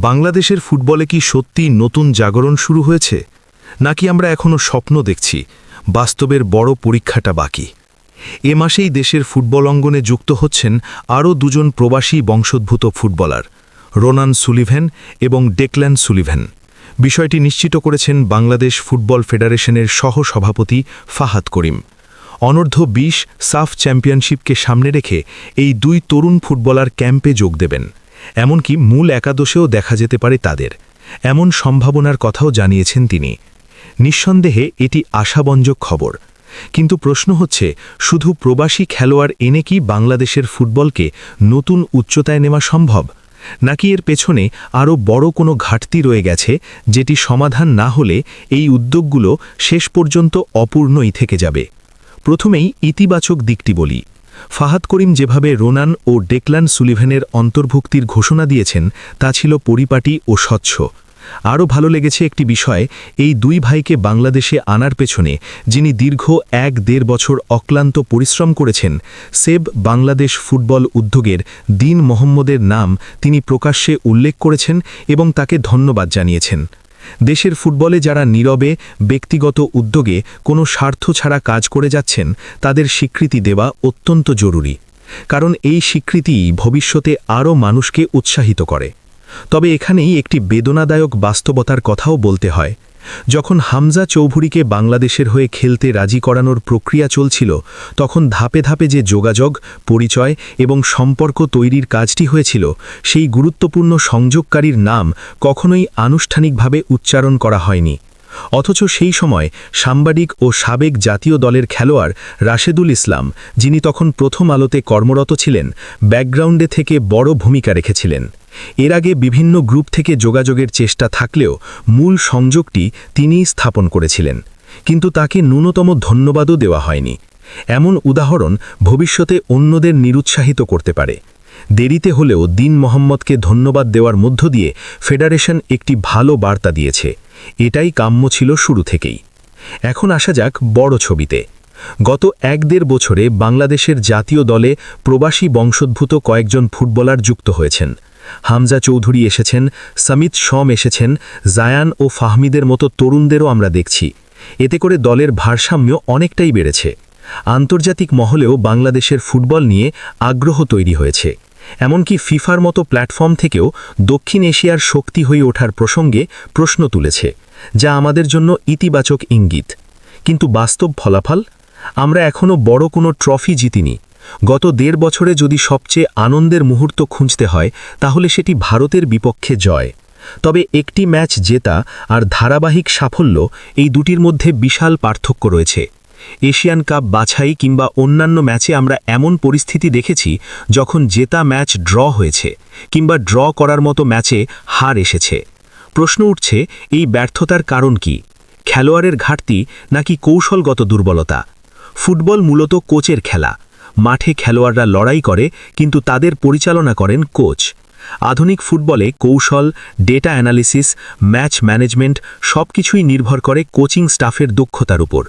বাংলাদেশের ফুটবলে কি সত্যি নতুন জাগরণ শুরু হয়েছে, নাকি আমরা এখনও স্বপ্ন দেখছি, বাস্তবের বড় পরীক্ষাটা বাকি? এ মাসেই দেশের ফুটবল অঙ্গনে যুক্ত হচ্ছেন আরও দুজন প্রবাসী বংশোদ্ভূত ফুটবলার, রোনান সুলিভেন এবং ডেকল্যান সুলিভেন। বিষয়টি নিশ্চিত করেছেন বাংলাদেশ ফুটবল ফেডারেশনের সহ-সভাপতি ফাহাদ করিম। অনূর্ধ্ব ২০ সাফ চ্যাম্পিয়নশিপকে সামনে রেখে এই দুই তরুণ ফুটবলার ক্যাম্পে যোগ দেবেন। এমনকি মূল একাদশেও দেখা যেতে পারে তাদের, এমন সম্ভাবনার কথাও জানিয়েছেন তিনি। নিঃসন্দেহে এটি আশাবঞ্জক খবর, কিন্তু প্রশ্ন হচ্ছে, শুধু প্রবাসী খেলোয়াড় এনে কি বাংলাদেশের ফুটবলকে নতুন উচ্চতায় নেওয়া সম্ভব, নাকি এর পেছনে আরও বড় কোনো ঘাটতি রয়ে গেছে, যেটি সমাধান না হলে এই উদ্যোগগুলো শেষ পর্যন্ত অপূর্ণই থেকে যাবে? প্রথমেই ইতিবাচক দিকটি বলি। ফাহাদ করিম যেভাবে রোনান ও ডেকল্যান সুলিভেনের অন্তর্ভুক্তির ঘোষণা দিয়েছেন তা ছিল পরিপাটি ও স্বচ্ছ। আরও ভালো লেগেছে একটি বিষয়, এই দুই ভাইকে বাংলাদেশে আনার পেছনে যিনি দীর্ঘ ১-১.৫ বছর অক্লান্ত পরিশ্রম করেছেন, সেভ বাংলাদেশ ফুটবল উদ্যোগের দিন মোহাম্মদের নাম তিনি প্রকাশ্যে উল্লেখ করেছেন এবং তাকে ধন্যবাদ জানিয়েছেন। দেশের ফুটবলে যারা নীরবে ব্যক্তিগত উদ্যোগে কোনো স্বার্থ ছাড়া কাজ করে যাচ্ছেন, তাদের স্বীকৃতি দেওয়া অত্যন্ত জরুরি, কারণ এই স্বীকৃতিই ভবিষ্যতে আরও মানুষকে উৎসাহিত করে। তবে এখানেই একটি বেদনাদায়ক বাস্তবতার কথাও বলতে হয়। যখন হামজা চৌধুরীকে বাংলাদেশের হয়ে খেলতে রাজি করানোর প্রক্রিয়া চলছিল, তখন ধাপে ধাপে যে যোগাযোগ, পরিচয় এবং সম্পর্ক তৈরির কাজটি হয়েছিল, সেই গুরুত্বপূর্ণ সংযোগকারীর নাম কখনোই আনুষ্ঠানিকভাবে উচ্চারণ করা হয়নি। অথচ সেই সময় সাংবাদিক ও সাবেক জাতীয় দলের খেলোয়াড় রাশেদুল ইসলাম, যিনি তখন প্রথম আলোতে কর্মরত ছিলেন, ব্যাকগ্রাউন্ডে থেকে বড় ভূমিকা রেখেছিলেন। এর আগে বিভিন্ন গ্রুপ থেকে যোগাযোগের চেষ্টা থাকলেও মূল সংযোগটি তিনিই স্থাপন করেছিলেন, কিন্তু তাকে ন্যূনতম ধন্যবাদও দেওয়া হয়নি। এমন উদাহরণ ভবিষ্যতে অন্যদের নিরুৎসাহিত করতে পারে। দেরিতে হলেও দিন মোহাম্মদকে ধন্যবাদ দেওয়ার মধ্য দিয়ে ফেডারেশন একটি ভালো বার্তা দিয়েছে। এটাই কাম্য ছিল শুরু থেকেই। এখন আসা যাক বড় ছবিতে। গত ১-১.৫ বছরে বাংলাদেশের জাতীয় দলে প্রবাসী বংশোদ্ভূত কয়েকজন ফুটবলার যুক্ত হয়েছেন। হামজা চৌধুরী এসেছেন, সামিত শম এসেছেন, জায়ান ও ফাহমিদের মতো তরুণদেরও আমরা দেখছি। এতে করে দলের ভারসাম্য অনেকটাই বেড়েছে। আন্তর্জাতিক মহলেও বাংলাদেশের ফুটবল নিয়ে আগ্রহ তৈরি হয়েছে। এমনকি ফিফার মতো প্ল্যাটফর্ম থেকেও দক্ষিণ এশিয়ার শক্তি হয়ে ওঠার প্রসঙ্গে প্রশ্ন তুলেছে, যা আমাদের জন্য ইতিবাচক ইঙ্গিত। কিন্তু বাস্তব ফলাফল? আমরা এখনও বড় কোনো ট্রফি জিতিনি। গত ১.৫ বছরে যদি সবচেয়ে আনন্দের মুহূর্ত খুঁজতে হয়, তাহলে সেটি ভারতের বিপক্ষে জয়। তবে একটি ম্যাচ জেতা আর ধারাবাহিক সাফল্য, এই দুটির মধ্যে বিশাল পার্থক্য রয়েছে। এশিয়ান কাপ বাছাই কিংবা অন্যান্য ম্যাচে আমরা এমন পরিস্থিতি দেখেছি যখন জেতা ম্যাচ ড্র হয়েছে, কিংবা ড্র করার মতো ম্যাচে হার এসেছে। প্রশ্ন উঠছে, এই ব্যর্থতার কারণ কি? খেলোয়াড়ের ঘাটতি, নাকি কৌশলগত দুর্বলতা? ফুটবল মূলত কোচের খেলা। মাঠে খেলোয়াড়রা লড়াই করে, কিন্তু তাদের পরিচালনা করেন কোচ। আধুনিক ফুটবলে কৌশল, ডেটা অ্যানালিসিস, ম্যাচ ম্যানেজমেন্ট সবকিছুই নির্ভর করে কোচিং স্টাফের দক্ষতার উপর।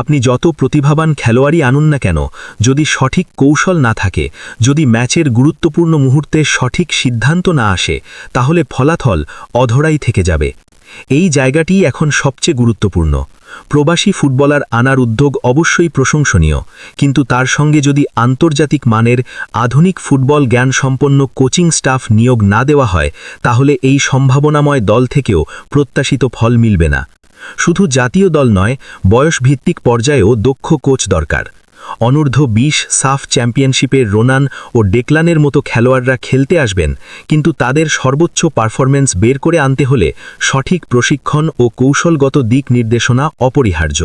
আপনি যত প্রতিভাবান খেলোয়াড়ই আনুন না কেন, যদি সঠিক কৌশল না থাকে, যদি ম্যাচের গুরুত্বপূর্ণ মুহূর্তে সঠিক সিদ্ধান্ত না আসে, তাহলে ফলাফল অধরাই থেকে যাবে। এই জায়গাটিই এখন সবচেয়ে গুরুত্বপূর্ণ। প্রবাসী ফুটবলার আনার উদ্যোগ অবশ্যই প্রশংসনীয়, কিন্তু তার সঙ্গে যদি আন্তর্জাতিক মানের আধুনিক ফুটবল জ্ঞান সম্পন্ন কোচিং স্টাফ নিয়োগ না দেওয়া হয়, তাহলে এই সম্ভাবনাময় দল থেকেও প্রত্যাশিত ফল মিলবে না। শুধু জাতীয় দল নয়, বয়সভিত্তিক পর্যায়েও দক্ষ কোচ দরকার। অনূর্ধ্ব ২০ সাফ চ্যাম্পিয়নশিপের রোনান ও ডেকলানের মতো খেলোয়াড়রা খেলতে আসবেন, কিন্তু তাদের সর্বোচ্চ পারফরম্যান্স বের করে আনতে হলে সঠিক প্রশিক্ষণ ও কৌশলগত দিক নির্দেশনা অপরিহার্য।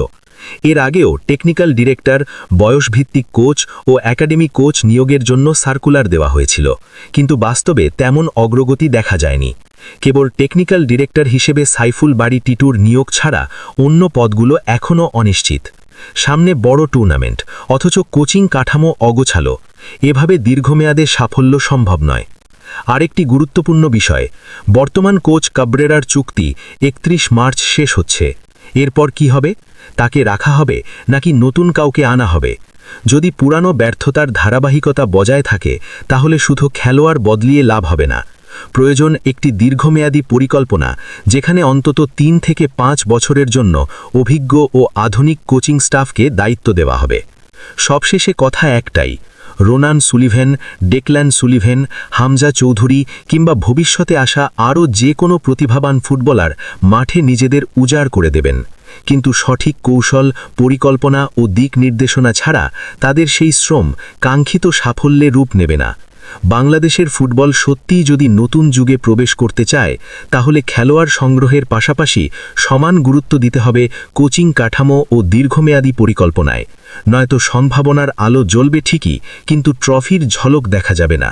এর আগেও টেকনিক্যাল ডিরেক্টর, বয়সভিত্তিক কোচ ও একাডেমি কোচ নিয়োগের জন্য সার্কুলার দেওয়া হয়েছিল, কিন্তু বাস্তবে তেমন অগ্রগতি দেখা যায়নি। কেবল টেকনিক্যাল ডিরেক্টর হিসেবে সাইফুল বাড়ি টিটুর নিয়োগ ছাড়া অন্য পদগুলো এখনও অনিশ্চিত। সামনে বড় টুর্নামেন্ট, অথচ কোচিং কাঠামো অগোছালো। এভাবে দীর্ঘমেয়াদে সাফল্য সম্ভব নয়। আরেকটি গুরুত্বপূর্ণ বিষয়, বর্তমান কোচ কাবরেরার চুক্তি ৩১ মার্চ শেষ হচ্ছে। এরপর কি হবে? তাকে রাখা হবে, নাকি নতুন কাউকে আনা হবে? যদি পুরানো ব্যর্থতার ধারাবাহিকতা বজায় থাকে, তাহলে শুধু খেলোয়াড় বদলিয়ে লাভ হবে না। প্রয়োজন একটি দীর্ঘমেয়াদী পরিকল্পনা, যেখানে অন্তত 3 থেকে 5 বছরের জন্য অভিজ্ঞ ও আধুনিক কোচিং স্টাফকে দায়িত্ব দেওয়া হবে। সবশেষে কথা একটাই, রোনান সুলিভেন, ডেকল্যান সুলিভেন, হামজা চৌধুরী কিংবা ভবিষ্যতে আসা আরও যে কোনো প্রতিভাবান ফুটবলার মাঠে নিজেদের উজাড় করে দেবেন, কিন্তু সঠিক কৌশল, পরিকল্পনা ও দিক নির্দেশনা ছাড়া তাদের সেই শ্রম কাঙ্ক্ষিত সাফল্যে রূপ নেবে না। বাংলাদেশের ফুটবল সত্যিই যদি নতুন যুগে প্রবেশ করতে চায়, তাহলে খেলোয়াড় সংগ্রহের পাশাপাশি সমান গুরুত্ব দিতে হবে কোচিং কাঠামো ও দীর্ঘমেয়াদী পরিকল্পনায়। নয়তো সম্ভাবনার আলো জ্বলবে ঠিকই, কিন্তু ট্রফির ঝলক দেখা যাবে না।